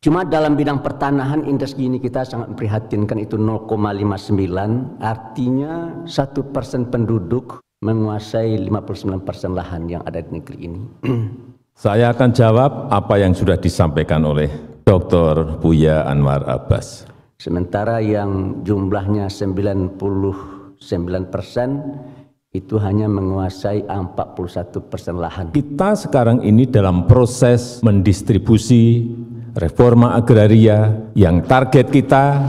Cuma dalam bidang pertanahan indeks Gini kita sangat memprihatinkan, itu 0,59, artinya 1% penduduk menguasai 59% lahan yang ada di negeri ini. Saya akan jawab apa yang sudah disampaikan oleh Dr. Buya Anwar Abbas. Sementara yang jumlahnya 99% itu hanya menguasai 41% lahan. Kita sekarang ini dalam proses mendistribusi reforma agraria yang target kita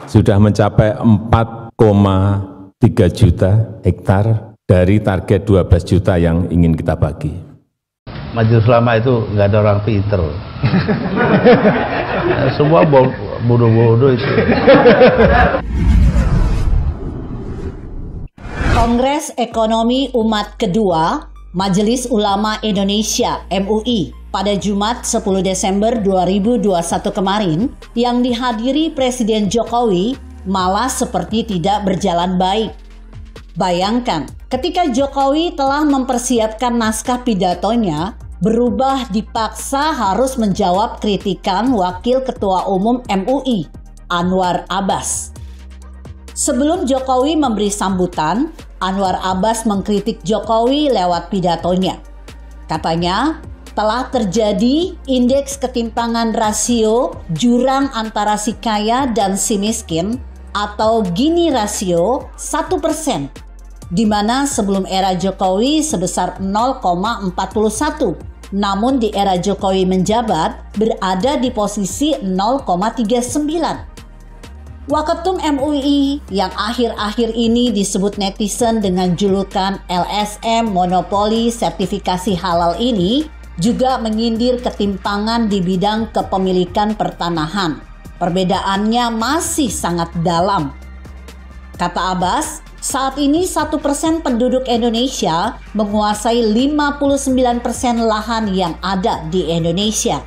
sudah mencapai 4,3 juta hektar dari target 12 juta yang ingin kita bagi. Majelis Ulama itu nggak ada orang pinter. Semua bodoh-bodoh itu. Kongres Ekonomi Umat Kedua Majelis Ulama Indonesia (MUI) pada Jumat 10 Desember 2021 kemarin yang dihadiri Presiden Jokowi malah seperti tidak berjalan baik. Bayangkan, ketika Jokowi telah mempersiapkan naskah pidatonya, berubah dipaksa harus menjawab kritikan Wakil Ketua Umum MUI, Anwar Abbas. Sebelum Jokowi memberi sambutan, Anwar Abbas mengkritik Jokowi lewat pidatonya. Katanya, telah terjadi indeks ketimpangan rasio jurang antara si kaya dan si miskin atau Gini rasio 1%, di mana sebelum era Jokowi sebesar 0,41, namun di era Jokowi menjabat berada di posisi 0,39. Waketum MUI yang akhir-akhir ini disebut netizen dengan julukan LSM Monopoli Sertifikasi Halal ini juga menyindir ketimpangan di bidang kepemilikan pertanahan. Perbedaannya masih sangat dalam. Kata Abbas, saat ini 1% penduduk Indonesia menguasai 59% lahan yang ada di Indonesia.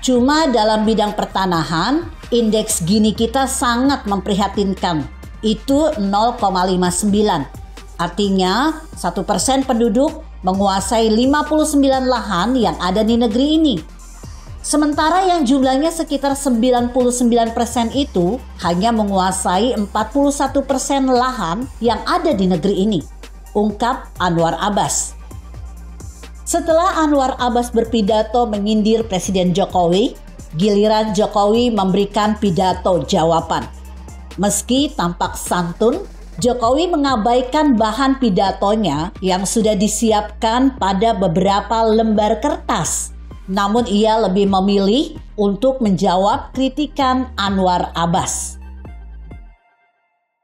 Cuma dalam bidang pertanahan, indeks Gini kita sangat memprihatinkan, itu 0,59. Artinya 1% penduduk menguasai 59 lahan yang ada di negeri ini. Sementara yang jumlahnya sekitar 99% itu hanya menguasai 41% lahan yang ada di negeri ini, ungkap Anwar Abbas. Setelah Anwar Abbas berpidato menyindir Presiden Jokowi, giliran Jokowi memberikan pidato jawaban. Meski tampak santun, Jokowi mengabaikan bahan pidatonya yang sudah disiapkan pada beberapa lembar kertas. Namun ia lebih memilih untuk menjawab kritikan Anwar Abbas.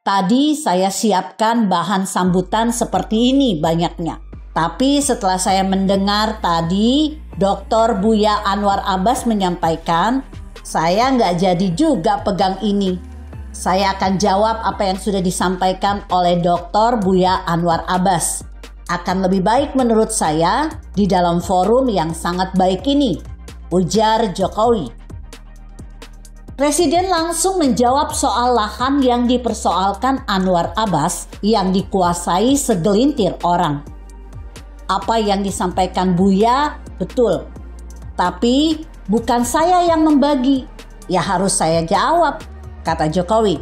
Tadi saya siapkan bahan sambutan seperti ini banyaknya. Tapi setelah saya mendengar tadi Dr. Buya Anwar Abbas menyampaikan, saya nggak jadi juga pegang ini. Saya akan jawab apa yang sudah disampaikan oleh Dr. Buya Anwar Abbas. Akan lebih baik menurut saya di dalam forum yang sangat baik ini, ujar Jokowi. Presiden langsung menjawab soal lahan yang dipersoalkan Anwar Abbas yang dikuasai segelintir orang. Apa yang disampaikan Buya betul, tapi bukan saya yang membagi, ya harus saya jawab, kata Jokowi.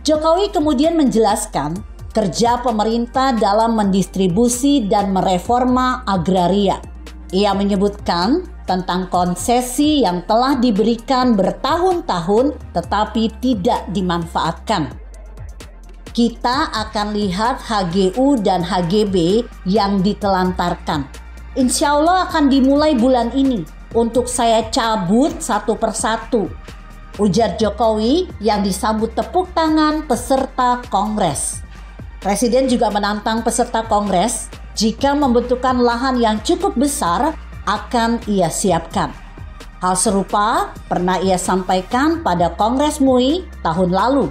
Jokowi kemudian menjelaskan kerja pemerintah dalam mendistribusi dan mereforma agraria. Ia menyebutkan tentang konsesi yang telah diberikan bertahun-tahun tetapi tidak dimanfaatkan. Kita akan lihat HGU dan HGB yang ditelantarkan. Insya Allah akan dimulai bulan ini untuk saya cabut satu persatu, ujar Jokowi yang disambut tepuk tangan peserta kongres. Presiden juga menantang peserta kongres jika membutuhkan lahan yang cukup besar akan ia siapkan. Hal serupa pernah ia sampaikan pada Kongres MUI tahun lalu.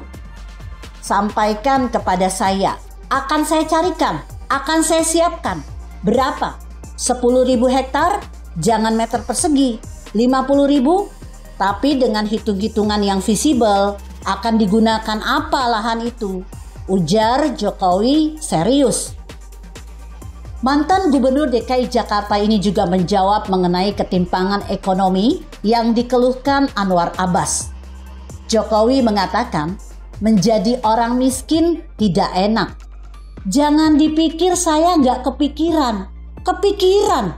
Sampaikan kepada saya, akan saya carikan, akan saya siapkan. Berapa? 10.000 hektar? Jangan meter persegi. 50.000? Tapi dengan hitung-hitungan yang visible, akan digunakan apa lahan itu? Ujar Jokowi serius. Mantan Gubernur DKI Jakarta ini juga menjawab mengenai ketimpangan ekonomi yang dikeluhkan Anwar Abbas. Jokowi mengatakan, menjadi orang miskin tidak enak. Jangan dipikir saya nggak kepikiran. Kepikiran,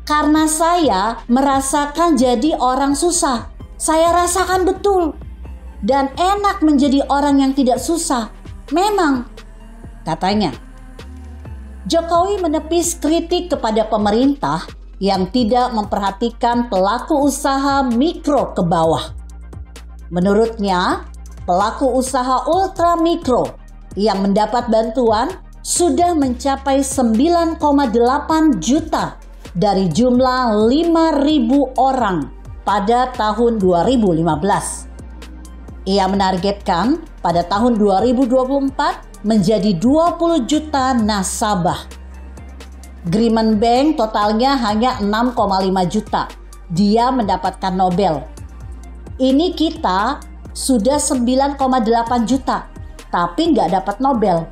karena saya merasakan jadi orang susah. Saya rasakan betul. Dan enak menjadi orang yang tidak susah. Memang, katanya. Jokowi menepis kritik kepada pemerintah yang tidak memperhatikan pelaku usaha mikro ke bawah. Menurutnya, pelaku usaha ultra mikro yang mendapat bantuan sudah mencapai 9,8 juta dari jumlah 5.000 orang pada tahun 2015. Ia menargetkan pada tahun 2024 menjadi 20 juta nasabah. Agreement Bank totalnya hanya 6,5 juta. Dia mendapatkan Nobel. Ini kita sudah 9,8 juta, tapi nggak dapat Nobel.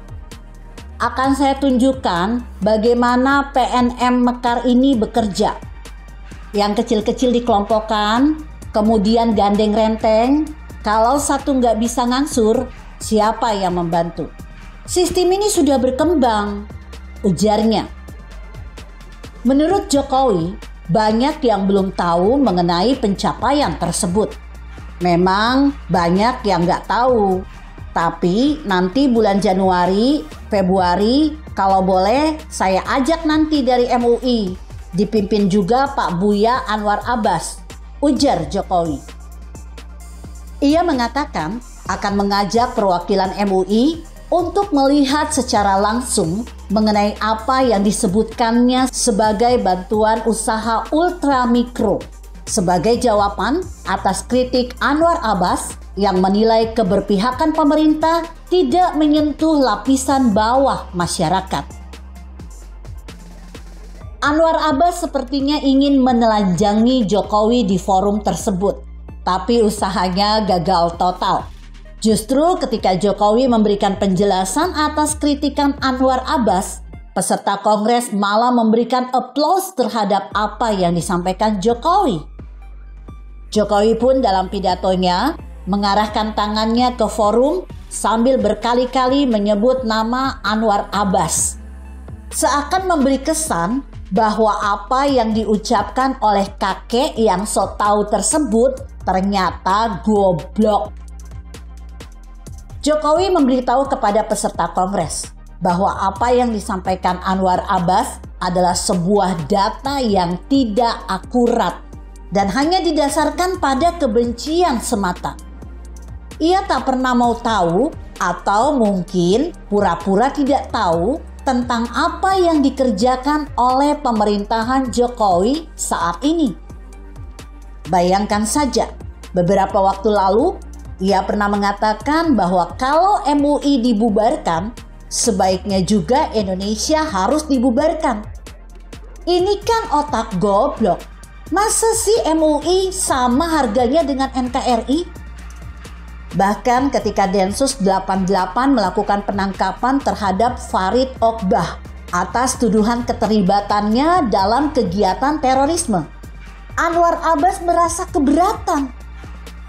Akan saya tunjukkan bagaimana PNM Mekar ini bekerja. Yang kecil-kecil dikelompokkan, kemudian gandeng renteng. Kalau satu nggak bisa ngangsur, siapa yang membantu? Sistem ini sudah berkembang, ujarnya. Menurut Jokowi, banyak yang belum tahu mengenai pencapaian tersebut. Memang banyak yang nggak tahu, tapi nanti bulan Januari, Februari, kalau boleh saya ajak nanti dari MUI, dipimpin juga Pak Buya Anwar Abbas, ujar Jokowi. Ia mengatakan akan mengajak perwakilan MUI untuk melihat secara langsung mengenai apa yang disebutkannya sebagai bantuan usaha ultra mikro sebagai jawaban atas kritik Anwar Abbas yang menilai keberpihakan pemerintah tidak menyentuh lapisan bawah masyarakat. Anwar Abbas sepertinya ingin menelanjangi Jokowi di forum tersebut, tapi usahanya gagal total. Justru ketika Jokowi memberikan penjelasan atas kritikan Anwar Abbas, peserta kongres malah memberikan aplaus terhadap apa yang disampaikan Jokowi. Jokowi pun dalam pidatonya mengarahkan tangannya ke forum sambil berkali-kali menyebut nama Anwar Abbas. Seakan memberi kesan bahwa apa yang diucapkan oleh kakek yang sok tahu tersebut ternyata goblok. Jokowi memberitahu kepada peserta kongres bahwa apa yang disampaikan Anwar Abbas adalah sebuah data yang tidak akurat dan hanya didasarkan pada kebencian semata. Ia tak pernah mau tahu atau mungkin pura-pura tidak tahu tentang apa yang dikerjakan oleh pemerintahan Jokowi saat ini. Bayangkan saja, beberapa waktu lalu ia pernah mengatakan bahwa kalau MUI dibubarkan, sebaiknya juga Indonesia harus dibubarkan. Ini kan otak goblok. Masa sih MUI sama harganya dengan NKRI? Bahkan ketika Densus 88 melakukan penangkapan terhadap Farid Ogbah atas tuduhan keterlibatannya dalam kegiatan terorisme, Anwar Abbas merasa keberatan.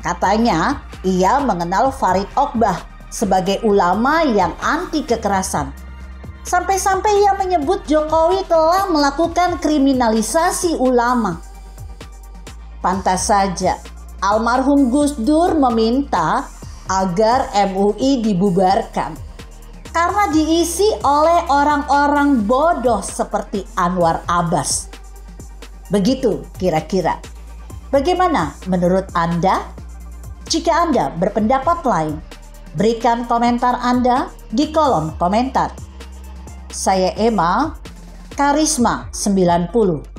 Katanya, ia mengenal Farid Ogbah sebagai ulama yang anti kekerasan. Sampai-sampai ia menyebut Jokowi telah melakukan kriminalisasi ulama. Pantas saja, almarhum Gus Dur meminta agar MUI dibubarkan karena diisi oleh orang-orang bodoh seperti Anwar Abbas. Begitu kira-kira. Bagaimana menurut Anda? Jika Anda berpendapat lain, berikan komentar Anda di kolom komentar. Saya Emma, Karisma 90.